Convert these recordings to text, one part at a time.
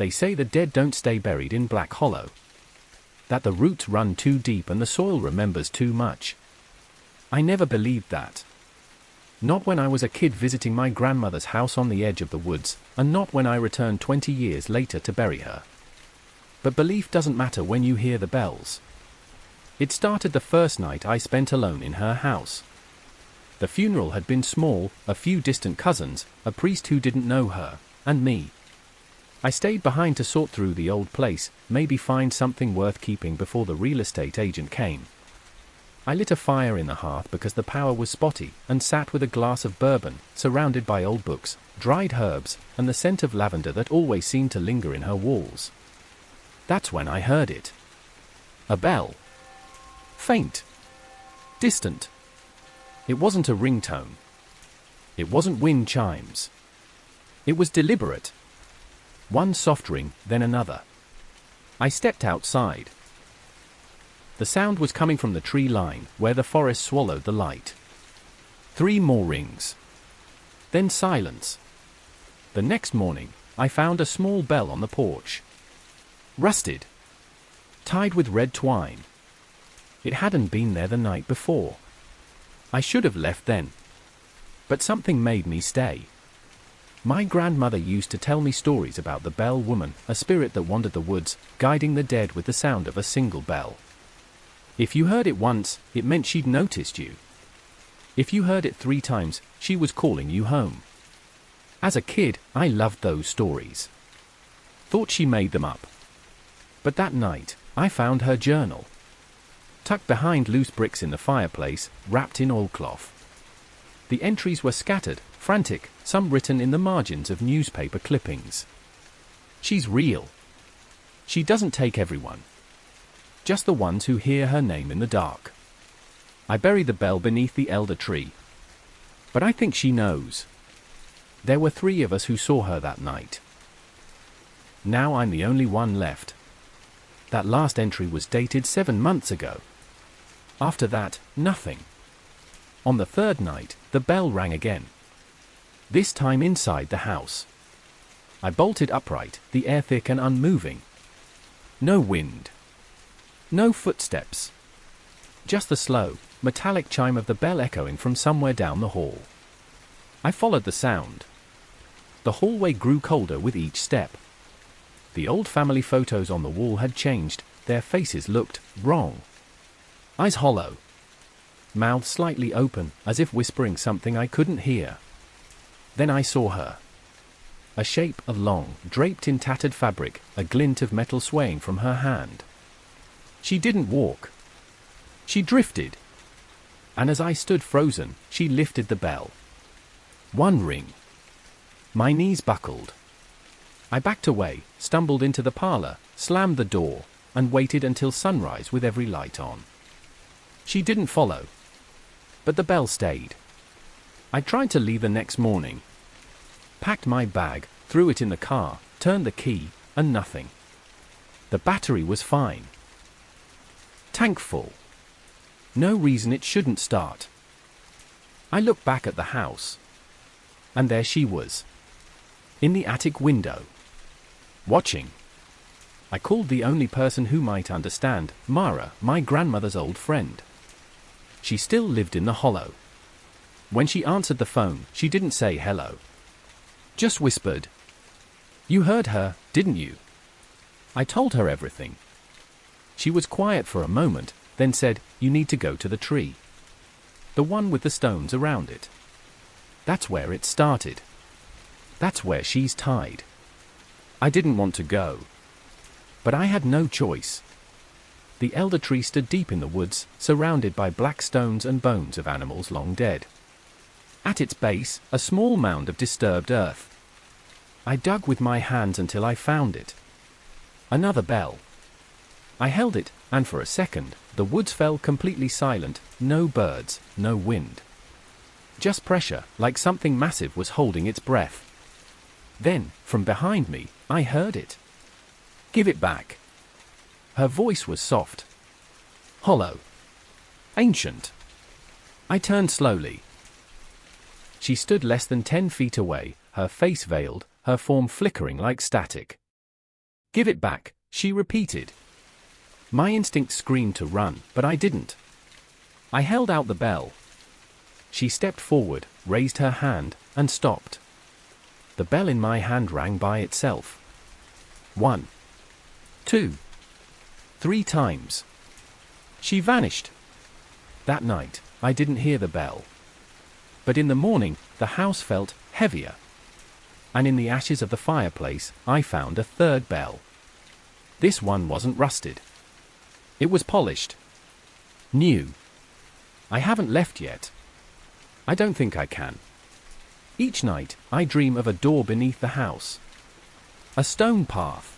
They say the dead don't stay buried in Black Hollow. That the roots run too deep and the soil remembers too much. I never believed that. Not when I was a kid visiting my grandmother's house on the edge of the woods, and not when I returned 20 years later to bury her. But belief doesn't matter when you hear the bells. It started the first night I spent alone in her house. The funeral had been small, a few distant cousins, a priest who didn't know her, and me. I stayed behind to sort through the old place, maybe find something worth keeping before the real estate agent came. I lit a fire in the hearth because the power was spotty, and sat with a glass of bourbon, surrounded by old books, dried herbs, and the scent of lavender that always seemed to linger in her walls. That's when I heard it. A bell. Faint. Distant. It wasn't a ringtone. It wasn't wind chimes. It was deliberate. One soft ring, then another. I stepped outside. The sound was coming from the tree line, where the forest swallowed the light. 3 more rings. Then silence. The next morning, I found a small bell on the porch. Rusted. Tied with red twine. It hadn't been there the night before. I should have left then. But something made me stay. My grandmother used to tell me stories about the bell woman, a spirit that wandered the woods, guiding the dead with the sound of a single bell. If you heard it once, it meant she'd noticed you. If you heard it 3 times, she was calling you home. As a kid, I loved those stories. Thought she made them up. But that night, I found her journal. Tucked behind loose bricks in the fireplace, wrapped in oilcloth. The entries were scattered, frantic, some written in the margins of newspaper clippings. She's real. She doesn't take everyone. Just the ones who hear her name in the dark. I bury the bell beneath the elder tree. But I think she knows. There were 3 of us who saw her that night. Now I'm the only one left. That last entry was dated 7 months ago. After that, nothing. On the 3rd night, the bell rang again. This time inside the house. I bolted upright, the air thick and unmoving. No wind. No footsteps. Just the slow, metallic chime of the bell echoing from somewhere down the hall. I followed the sound. The hallway grew colder with each step. The old family photos on the wall had changed, their faces looked wrong. Eyes hollow. Mouths slightly open, as if whispering something I couldn't hear. Then I saw her. A shape of long, draped in tattered fabric, a glint of metal swaying from her hand. She didn't walk. She drifted. And as I stood frozen, she lifted the bell. 1 ring. My knees buckled. I backed away, stumbled into the parlor, slammed the door, and waited until sunrise with every light on. She didn't follow. But the bell stayed. I tried to leave the next morning. Packed my bag, threw it in the car, turned the key, and nothing. The battery was fine. Tank full. No reason it shouldn't start. I looked back at the house. And there she was. In the attic window. Watching. I called the only person who might understand, Mara, my grandmother's old friend. She still lived in the hollow. When she answered the phone, she didn't say hello. Just whispered. You heard her, didn't you? I told her everything. She was quiet for a moment, then said, you need to go to the tree. The one with the stones around it. That's where it started. That's where she's tied. I didn't want to go. But I had no choice. The elder tree stood deep in the woods, surrounded by black stones and bones of animals long dead. At its base, a small mound of disturbed earth. I dug with my hands until I found it. Another bell. I held it, and for a second, the woods fell completely silent, no birds, no wind. Just pressure, like something massive was holding its breath. Then, from behind me, I heard it. Give it back. Her voice was soft. Hollow. Ancient. I turned slowly. She stood less than 10 feet away, her face veiled, her form flickering like static. Give it back, she repeated. My instinct screamed to run, but I didn't. I held out the bell. She stepped forward, raised her hand, and stopped. The bell in my hand rang by itself. 1, 2, 3 times. She vanished. That night, I didn't hear the bell. But in the morning, the house felt heavier. And in the ashes of the fireplace, I found a third bell. This one wasn't rusted. It was polished. New. I haven't left yet. I don't think I can. Each night, I dream of a door beneath the house. A stone path.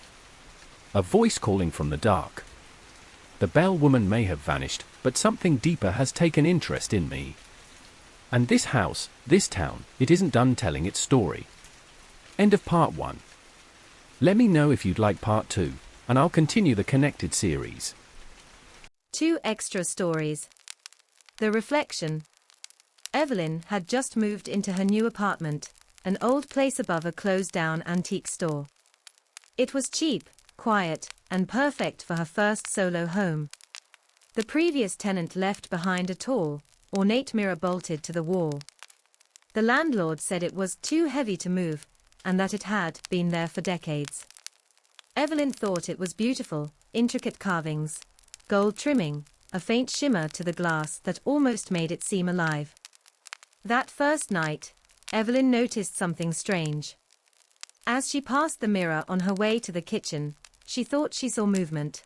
A voice calling from the dark. The bell woman may have vanished, but something deeper has taken interest in me. And this house, this town, it isn't done telling its story. End of part 1. Let me know if you'd like part 2, and I'll continue the connected series. 2 extra stories. The Reflection. Evelyn had just moved into her new apartment, an old place above a closed-down antique store. It was cheap, quiet, and perfect for her first solo home. The previous tenant left behind a tall, ornate mirror bolted to the wall. The landlord said it was too heavy to move, and that it had been there for decades. Evelyn thought it was beautiful, intricate carvings, gold trimming, a faint shimmer to the glass that almost made it seem alive. That first night, Evelyn noticed something strange. As she passed the mirror on her way to the kitchen, she thought she saw movement.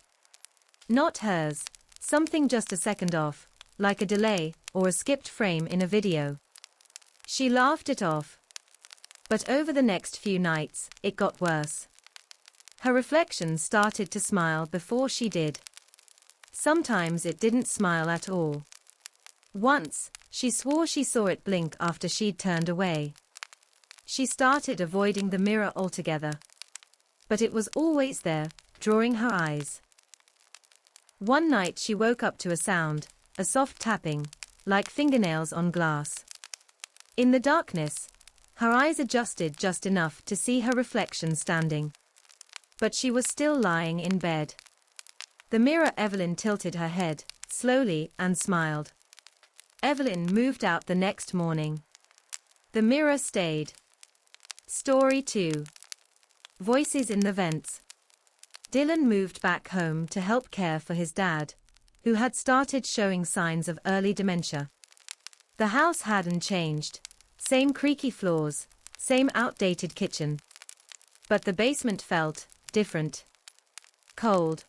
Not hers, something just a second off, like a delay or a skipped frame in a video. She laughed it off. But over the next few nights, it got worse. Her reflection started to smile before she did. Sometimes it didn't smile at all. Once, she swore she saw it blink after she'd turned away. She started avoiding the mirror altogether. But it was always there, drawing her eyes. One night she woke up to a sound, a soft tapping, like fingernails on glass. In the darkness, her eyes adjusted just enough to see her reflection standing. But she was still lying in bed. The mirror. Evelyn tilted her head, slowly, and smiled. Evelyn moved out the next morning. The mirror stayed. Story 2. Voices in the Vents. Dylan moved back home to help care for his dad, who had started showing signs of early dementia. The house hadn't changed. Same creaky floors, same outdated kitchen. But the basement felt different. Cold.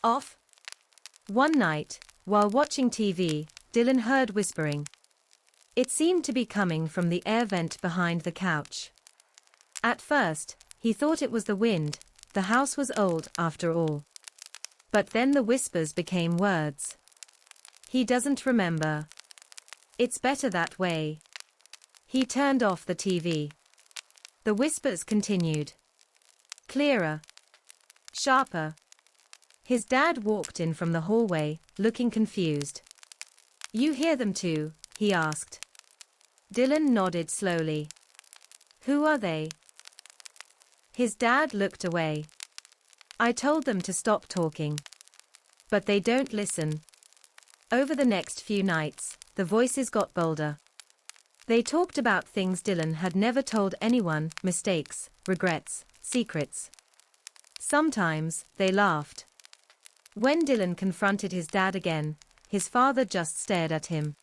Off. One night, while watching TV, Dylan heard whispering. It seemed to be coming from the air vent behind the couch. At first, he thought it was the wind. The house was old after all. But then the whispers became words. He doesn't remember. It's better that way. He turned off the TV. The whispers continued. Clearer. Sharper. His dad walked in from the hallway, looking confused. You hear them too? He asked. Dylan nodded slowly. Who are they? His dad looked away. I told them to stop talking. But they don't listen. Over the next few nights, the voices got bolder. They talked about things Dylan had never told anyone, mistakes, regrets, secrets. Sometimes, they laughed. When Dylan confronted his dad again, his father just stared at him.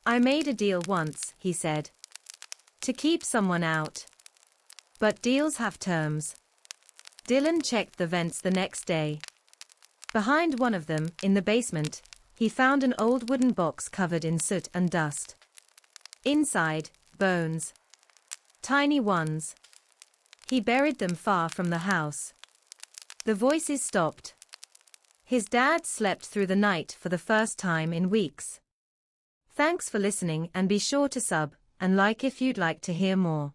I made a deal once, he said. To keep someone out. But deals have terms. Dylan checked the vents the next day. Behind one of them, in the basement, he found an old wooden box covered in soot and dust. Inside, bones. Tiny ones. He buried them far from the house. The voices stopped. His dad slept through the night for the first time in weeks. Thanks for listening, and be sure to sub and like if you'd like to hear more.